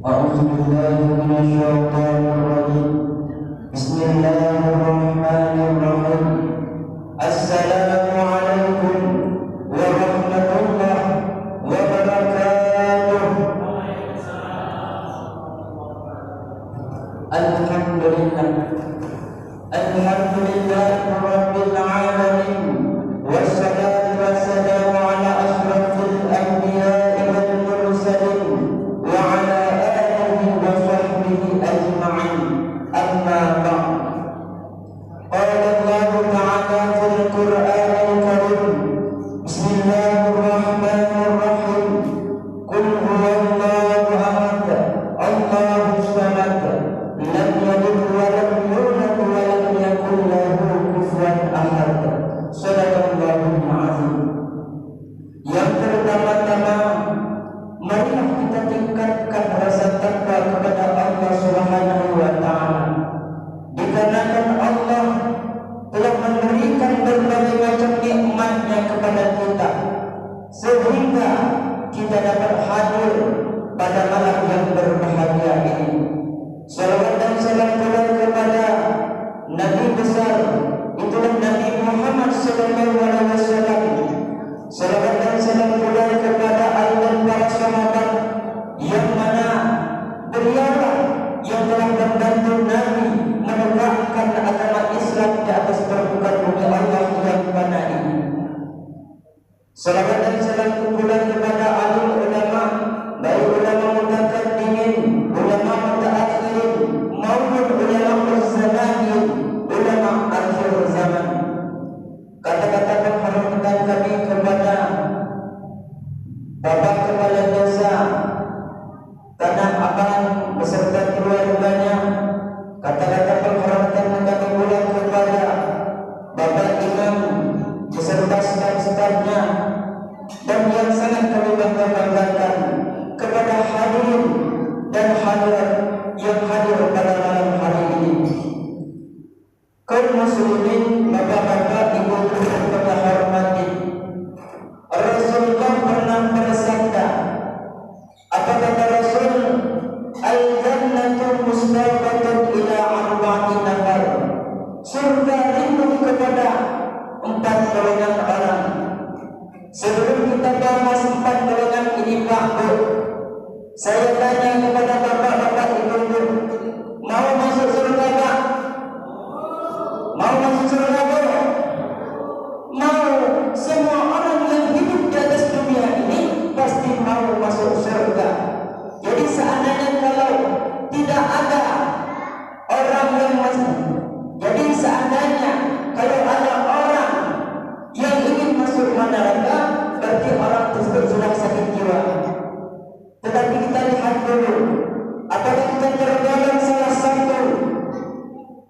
أعوذ بالله من الشيطان الرجيم. بسم الله الرحمن الرحيم. السلام عليكم ورحمة الله وبركاته. Alhamdulillah, alhamdulillah rabbil alamin. Wassalatu wassalamu ala asyrafil anbiya'i wal mursalin wa ala alihi wa sahbihi ajma'in. Amma ba'd. Qala Allah ta'ala fil Qur'anil karim. Bismillahirrahmanirrahim. Qul huwallahu ahad, Allahus samad, lam yalid wa lam yulad wa lam yakul lahu kufuwan ahad. Shadaqallahul azim. Yang pertama-tama, marilah kita tingkatkan rasa takwa kepada Allah Subhanahu wa taala. Dikarenakan Allah telah memberikan berbagai macam nikmat-Nya kepada kita, sehingga kita dapat hadir pada malam yang berbahagia ini. Salawat dan salam kepada Nabi besar, itulah Nabi Muhammad sallallahu alaihi wasallam. Salawat dan salam kepada ahli dan para sahabat, yang mana beliaulah yang telah membantu Nabi menegakkan agama Islam di atas permukaan bumi Allah yang mana ini. Salawat dan salam kepada ahli ulama, baik ulama mutaqaddimin, ulama mutaakhirin, maupun ulama zamanin, ulama akhir zaman. Kata-kata penghormatan kami kepada Bapak Kepala Desa Tanah Abang beserta keluarganya. Kata-kata penghormatan kami pula kepada Bapak Imam beserta staf-stafnya, dan yang sangat kami banggakan kepada hadirin dan hadirat yang hadir pada malam hari ini. Kaum muslimin, bapak-bapak, ibu-ibu yang kami hormati, Rasulullah pernah bersabda, apa kata Rasul? Al-jannatu mustaqatun ila arba'ati nafar. Surga rindu kepada 4 golongan orang. Sebelum kita bahas 4 golongan ini, Pak Bu, saya tanya kepada bapak-bapak, ibu-ibu, mau masuk surga Pak? Mau masuk surga Bu? Mau. Semua orang yang hidup di atas dunia ini pasti mau masuk surga. Jadi seandainya kalau tidak ada orang yang masuk, jadi seandainya kalau ada orang yang ingin masuk neraka, berarti orang tersebut sudah sakit jiwa. Tetapi kita lihat dulu, apakah kita tergolong salah satu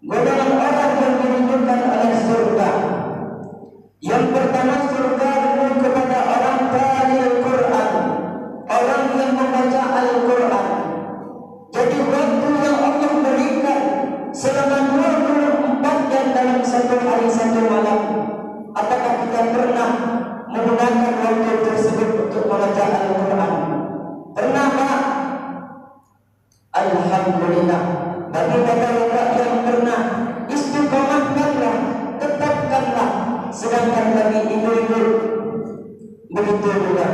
golongan orang yang dirindukan oleh surga. Yang pertama, surga rindu kepada orang talil Quran, orang yang membaca Al-Quran. Jadi waktu yang Allah berikan selama 24 jam dalam satu hari satu malam, apakah kita pernah menggunakan waktu tersebut untuk membaca Al-Quran? Pernah Pak? Alhamdulillah. Bagi bapak-bapak yang pernah, istiqomahkanlah, tetapkanlah. Sedangkan bagi ibu-ibu, begitu juga.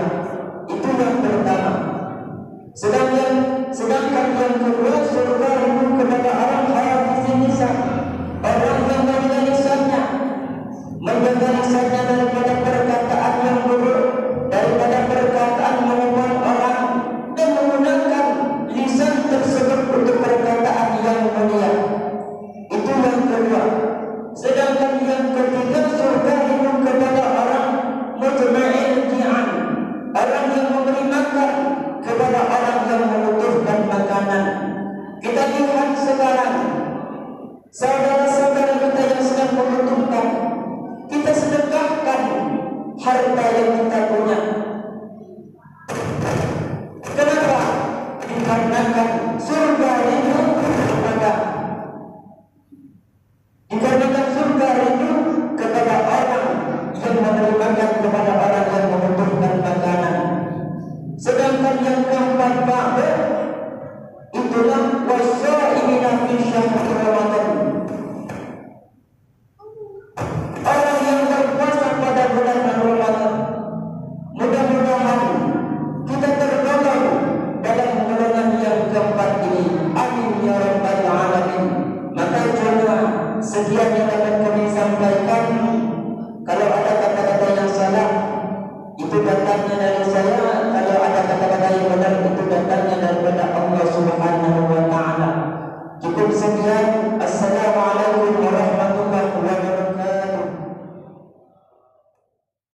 Itu yang pertama. Sedangkan yang kedua, surga rindu kepada orang hafizin lisan, orang yang menjaga lisannya daripada perkataan yang buruk, daripada perkataan mengumumkan orang, dan menggunakan lisan tersebut untuk perkataan yang mulia. Itu yang kedua. Sedangkan yang ketiga, surga rindu kepada orang mutma'in ji'an, orang yang memberi makan kepada orang yang membutuhkan makanan. Kita lihat sekarang saudara-saudara kita yang sedang membutuhkan